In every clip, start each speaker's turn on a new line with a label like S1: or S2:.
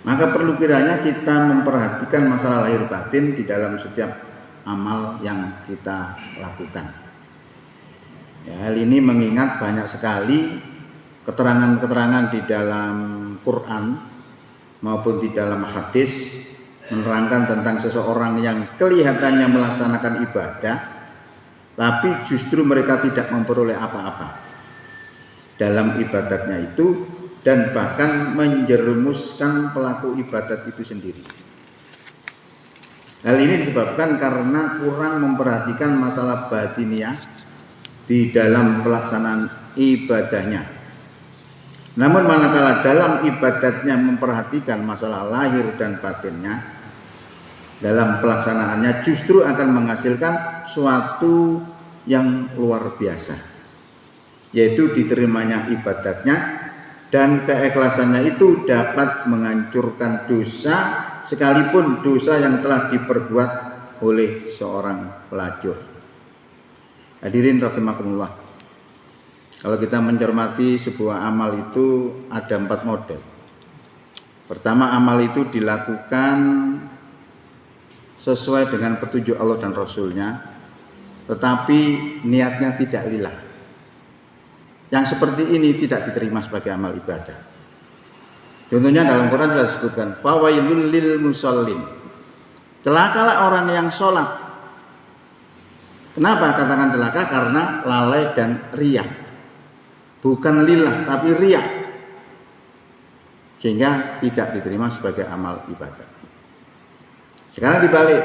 S1: Maka perlu kiranya kita memperhatikan masalah lahir batin di dalam setiap amal yang kita lakukan. Ya, hal ini mengingat banyak sekali keterangan-keterangan di dalam Quran maupun di dalam hadis menerangkan tentang seseorang yang kelihatannya melaksanakan ibadah, tapi justru mereka tidak memperoleh apa-apa dalam ibadatnya itu, dan bahkan menjerumuskan pelaku ibadat itu sendiri. Hal ini disebabkan karena kurang memperhatikan masalah batiniah di dalam pelaksanaan ibadahnya. Namun manakala dalam ibadatnya memperhatikan masalah lahir dan batinnya, dalam pelaksanaannya justru akan menghasilkan suatu yang luar biasa, yaitu diterimanya ibadatnya, dan keikhlasannya itu dapat menghancurkan dosa, sekalipun dosa yang telah diperbuat oleh seorang pelacur. Hadirin rahimakumullah, kalau kita mencermati sebuah amal itu ada 4 model. Pertama, amal itu dilakukan sesuai dengan petunjuk Allah dan Rasulnya, tetapi niatnya tidak lillah. Yang seperti ini tidak diterima sebagai amal ibadah. Contohnya dalam Quran sudah disebutkan, fawailul lil musallin. Celakalah orang yang sholat. Kenapa katakan celaka? Karena lalai dan riya. Bukan lillah tapi riya, sehingga tidak diterima sebagai amal ibadah. Sekarang dibalik,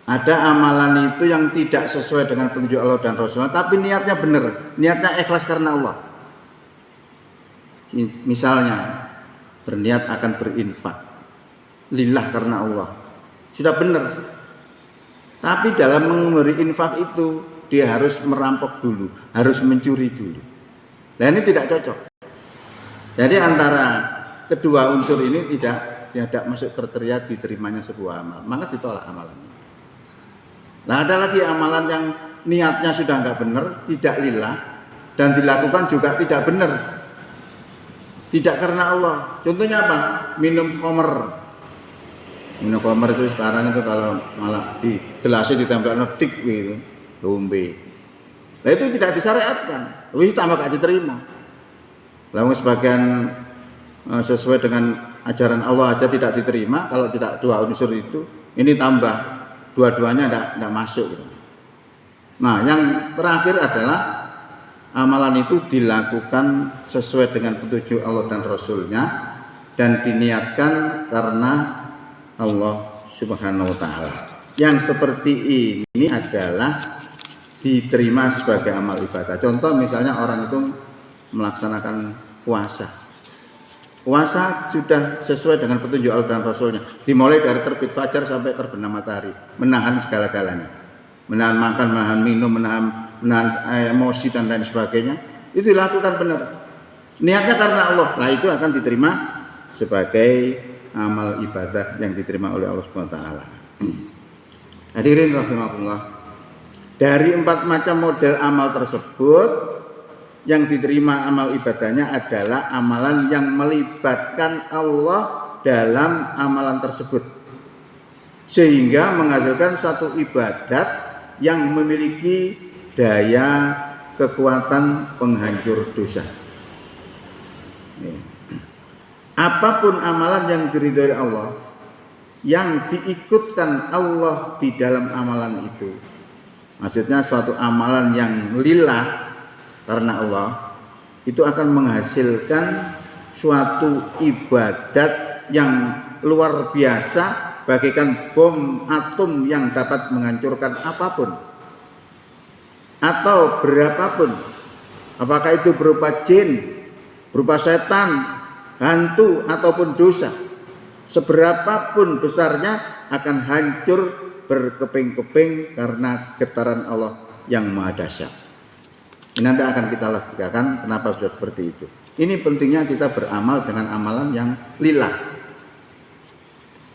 S1: ada amalan itu yang tidak sesuai dengan petunjuk Allah dan Rasulullah, tapi niatnya benar, niatnya ikhlas karena Allah. Misalnya berniat akan berinfak lillah karena Allah, sudah benar, tapi dalam memberi infak itu dia harus merampok dulu, harus mencuri dulu. Nah, ini tidak cocok. Jadi antara kedua unsur ini tidak masuk kriteria diterimanya sebuah amal, maka ditolak amalan itu. Nah, ada lagi amalan yang niatnya sudah nggak benar, tidak lillah, dan dilakukan juga tidak benar, tidak karena Allah. Contohnya apa? Minum khamr. Minum khamr itu sekarang itu kalau malah di gelasnya ditempelkan tik gitu, dombe. Nah, itu tidak disyariatkan, wih tambah gak diterima. Lalu sebagian sesuai dengan ajaran Allah aja tidak diterima, kalau tidak dua unsur itu, ini tambah dua-duanya tidak masuk gitu. Nah, yang terakhir adalah amalan itu dilakukan sesuai dengan petunjuk Allah dan Rasulnya, dan diniatkan karena Allah Subhanahu wa Ta'ala. Yang seperti ini adalah diterima sebagai amal ibadah. Contoh misalnya orang itu melaksanakan puasa. Puasa sudah sesuai dengan petunjuk Allah dan Rasulnya, dimulai dari terbit fajar sampai terbenam matahari, menahan segala-galanya, menahan makan, menahan minum, menahan emosi dan lain sebagainya. Itu dilakukan benar, niatnya karena Allah. Nah, itu akan diterima sebagai amal ibadah yang diterima oleh Allah Subhanahu wa Ta'ala. Hadirin rahimakumullah, dari 4 macam model amal tersebut, yang diterima amal ibadahnya adalah amalan yang melibatkan Allah dalam amalan tersebut, sehingga menghasilkan satu ibadat yang memiliki daya kekuatan penghancur dosa. Apapun amalan yang diridhoi Allah, yang diikutkan Allah di dalam amalan itu, maksudnya suatu amalan yang lillah karena Allah, itu akan menghasilkan suatu ibadat yang luar biasa, bagaikan bom atom yang dapat menghancurkan apapun atau berapapun, apakah itu berupa jin, berupa setan, hantu, ataupun dosa. Seberapapun besarnya akan hancur berkeping-keping karena getaran Allah yang maha dahsyat. Ini nanti akan kita logikakan kenapa bisa seperti itu. Ini pentingnya kita beramal dengan amalan yang lillah,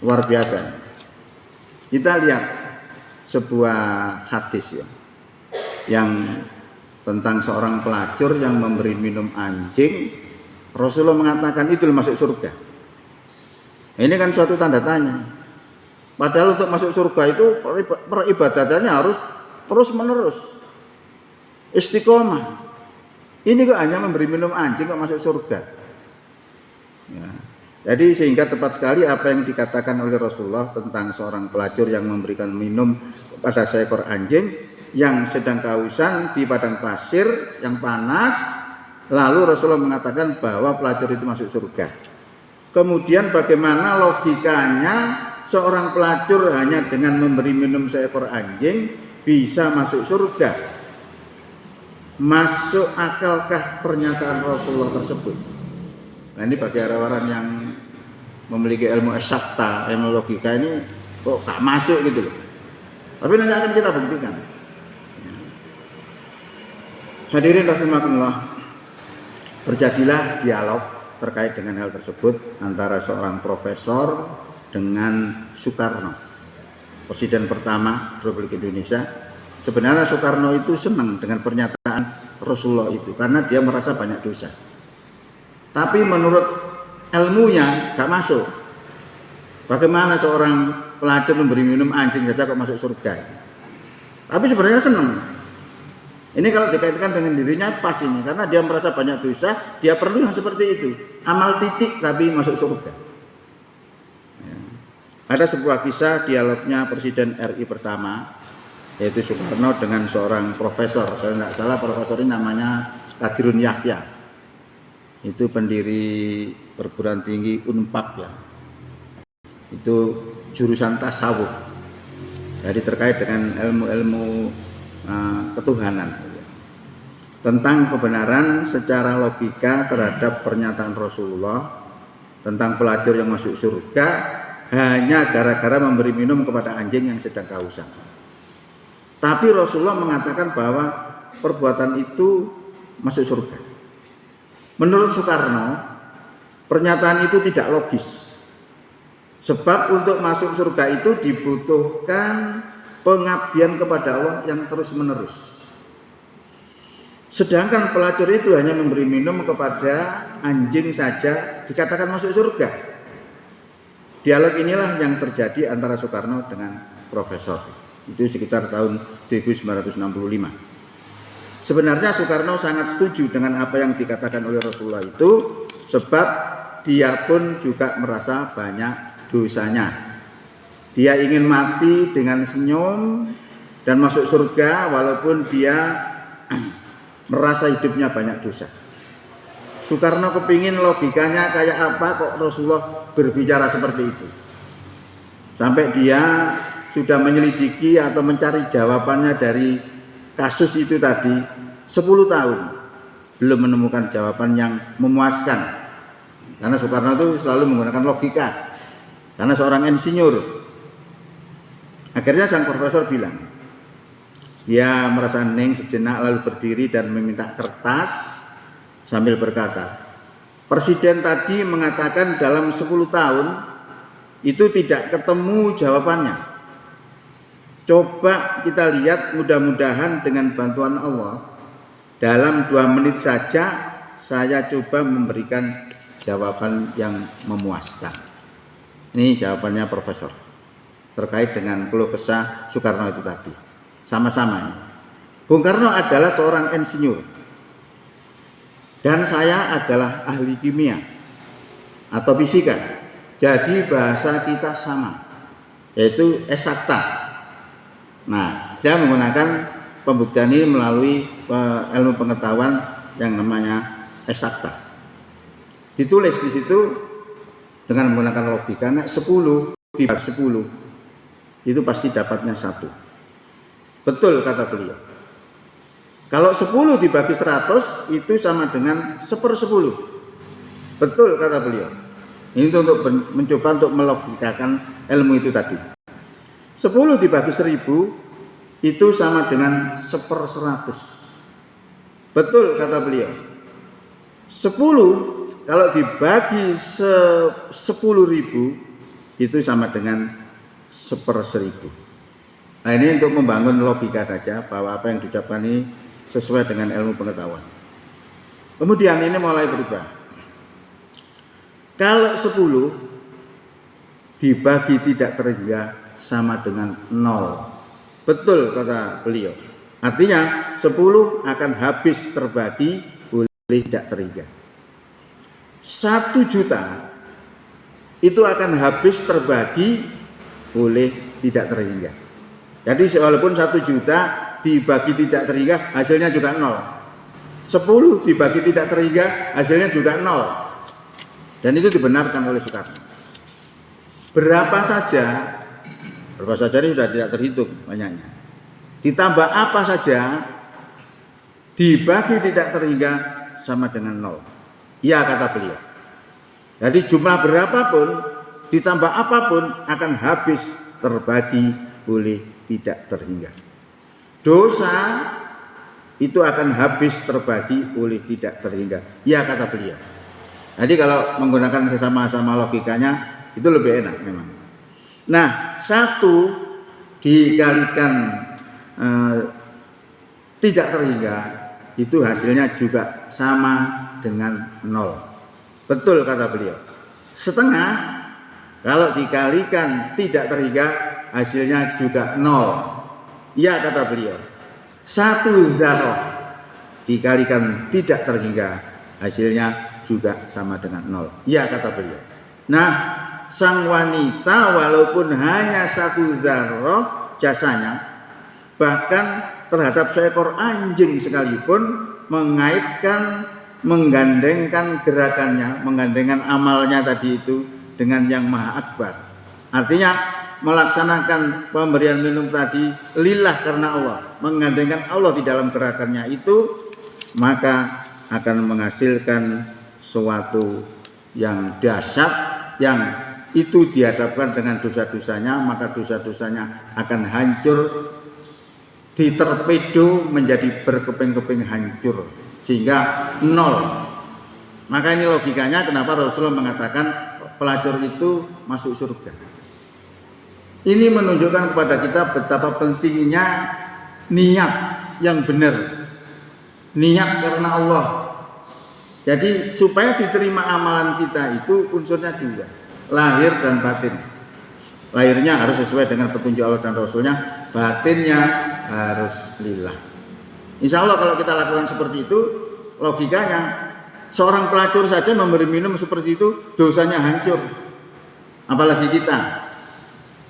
S1: luar biasa. Kita lihat sebuah hadis ya, yang tentang seorang pelacur yang memberi minum anjing. Rasulullah mengatakan itu masuk surga. Ini kan suatu tanda tanya. Padahal untuk masuk surga itu peribadatannya harus terus menerus, istiqomah. Ini kok hanya memberi minum anjing kok masuk surga. Ya. Jadi sehingga tepat sekali apa yang dikatakan oleh Rasulullah tentang seorang pelacur yang memberikan minum kepada seekor anjing yang sedang kehausan di padang pasir yang panas. Lalu Rasulullah mengatakan bahwa pelacur itu masuk surga. Kemudian bagaimana logikanya seorang pelacur hanya dengan memberi minum seekor anjing bisa masuk surga? Masuk akalkah pernyataan Rasulullah tersebut? Nah ini bagi orang-orang yang memiliki ilmu eksakta, ilmu logika ini kok gak masuk gitu loh. Tapi nanti akan kita buktikan. Hadirin rahimakumullah, terjadilah dialog terkait dengan hal tersebut antara seorang profesor dengan Soekarno, Presiden pertama Republik Indonesia. Sebenarnya Soekarno itu senang dengan pernyataan Rasulullah itu karena dia merasa banyak dosa. Tapi menurut ilmunya gak masuk. Bagaimana seorang pelacur memberi minum anjing saja kok masuk surga? Tapi sebenarnya senang. Ini kalau dikaitkan dengan dirinya pas ini karena dia merasa banyak dosa, dia perlu yang seperti itu. Amal titik tapi masuk surga. Ya. Ada sebuah kisah dialognya Presiden RI pertama, yaitu Soekarno dengan seorang profesor. Kalau tidak salah profesor ini namanya Kadirun Yahya. Itu pendiri perguruan tinggi Unpad ya. Itu jurusan tasawuf. Jadi terkait dengan ilmu-ilmu ketuhanan. Tentang kebenaran secara logika terhadap pernyataan Rasulullah tentang pelacur yang masuk surga hanya gara-gara memberi minum kepada anjing yang sedang kehausan. Tapi Rasulullah mengatakan bahwa perbuatan itu masuk surga. Menurut Soekarno, pernyataan itu tidak logis. Sebab untuk masuk surga itu dibutuhkan pengabdian kepada Allah yang terus-menerus. Sedangkan pelacur itu hanya memberi minum kepada anjing saja dikatakan masuk surga. Dialog inilah yang terjadi antara Soekarno dengan profesor. Itu sekitar tahun 1965. Sebenarnya Soekarno sangat setuju dengan apa yang dikatakan oleh Rasulullah itu, sebab dia pun juga merasa banyak dosanya. Dia ingin mati dengan senyum dan masuk surga walaupun dia merasa hidupnya banyak dosa. Soekarno kepingin logikanya kayak apa kok Rasulullah berbicara seperti itu. Sampai dia sudah menyelidiki atau mencari jawabannya dari kasus itu tadi 10 tahun belum menemukan jawaban yang memuaskan. Karena Soekarno itu selalu menggunakan logika. Karena seorang insinyur. Akhirnya sang profesor bilang, dia merasa hening sejenak lalu berdiri dan meminta kertas sambil berkata, Presiden tadi mengatakan dalam 10 tahun itu tidak ketemu jawabannya. Coba kita lihat, mudah-mudahan dengan bantuan Allah dalam 2 menit saja saya coba memberikan jawaban yang memuaskan. Ini jawabannya profesor terkait dengan keluh kesah Soekarno itu tadi. Sama-sama. Bung Karno adalah seorang insinyur dan saya adalah ahli kimia atau fisika. Jadi bahasa kita sama, yaitu eksakta. Nah, saya menggunakan pembuktian ini melalui ilmu pengetahuan yang namanya eksakta. Ditulis di situ dengan menggunakan logika. Nah, 10 dibagi 10 itu pasti dapatnya 1. Betul kata beliau. Kalau 10 dibagi 100 itu sama dengan 1/10. Betul kata beliau. Ini untuk mencoba untuk melogikakan ilmu itu tadi. 10 dibagi 1000 itu sama dengan 1/100. Betul kata beliau. 10 kalau dibagi 10.000 itu sama dengan 1/1000. Nah ini untuk membangun logika saja bahwa apa yang diucapkan ini sesuai dengan ilmu pengetahuan. Kemudian ini mulai berubah. Kalau 10 dibagi tidak terhingga sama dengan 0. Betul kata beliau. Artinya 10 akan habis terbagi oleh tidak terhingga. 1 juta itu akan habis terbagi oleh tidak terhingga. Jadi walaupun 1 juta dibagi tidak terhingga hasilnya juga 0. 10 dibagi tidak terhingga hasilnya juga 0. Dan itu dibenarkan oleh Soekarno. Berapa saja ini sudah tidak terhitung banyaknya. Ditambah apa saja dibagi tidak terhingga sama dengan 0. Ya kata beliau. Jadi jumlah berapapun ditambah apapun akan habis terbagi oleh tidak terhingga. Dosa itu akan habis terbagi oleh tidak terhingga. Ya kata beliau. Jadi kalau menggunakan sesama-sama logikanya itu lebih enak memang. Nah, 1 dikalikan tidak terhingga itu hasilnya juga sama dengan 0. Betul kata beliau. Setengah kalau dikalikan tidak terhingga hasilnya juga 0. Ya kata beliau. 1 dzarrah dikalikan tidak terhingga hasilnya juga sama dengan 0. Ya kata beliau. Nah, sang wanita walaupun hanya 1 dzarrah jasanya, bahkan terhadap seekor anjing sekalipun mengaitkan, menggandengkan gerakannya, menggandengkan amalnya tadi itu dengan yang Maha Akbar. Artinya melaksanakan pemberian minum tadi lillah karena Allah, menggandengkan Allah di dalam gerakannya itu, maka akan menghasilkan suatu yang dahsyat, yang itu dihadapkan dengan dosa-dosanya, maka dosa-dosanya akan hancur, diterpedo menjadi berkeping-keping hancur sehingga 0. Maka ini logikanya kenapa Rasulullah mengatakan pelacur itu masuk surga. Ini menunjukkan kepada kita betapa pentingnya niat yang benar, niat karena Allah. Jadi supaya diterima amalan kita itu unsurnya 2, lahir dan batin. Lahirnya harus sesuai dengan petunjuk Allah dan Rasulnya, batinnya harus lillah. Insya Allah kalau kita lakukan seperti itu, logikanya seorang pelacur saja memberi minum seperti itu dosanya hancur. Apalagi kita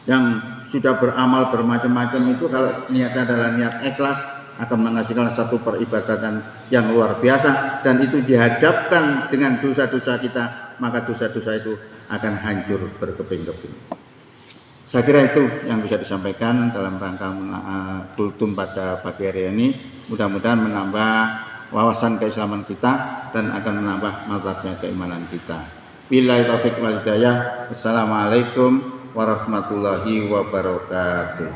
S1: yang sudah beramal bermacam-macam itu, kalau niatnya adalah niat ikhlas, akan menghasilkan satu peribadatan yang luar biasa, dan itu dihadapkan dengan dosa-dosa kita, maka dosa-dosa itu akan hancur berkeping-keping. Saya kira itu yang bisa disampaikan dalam rangka kultum pada pagi hari ini. Mudah-mudahan menambah wawasan keislaman kita dan akan menambah mazhabnya keimanan kita. Billahi taufiq wal hidayah. Assalamualaikum warahmatullahi wabarakatuh.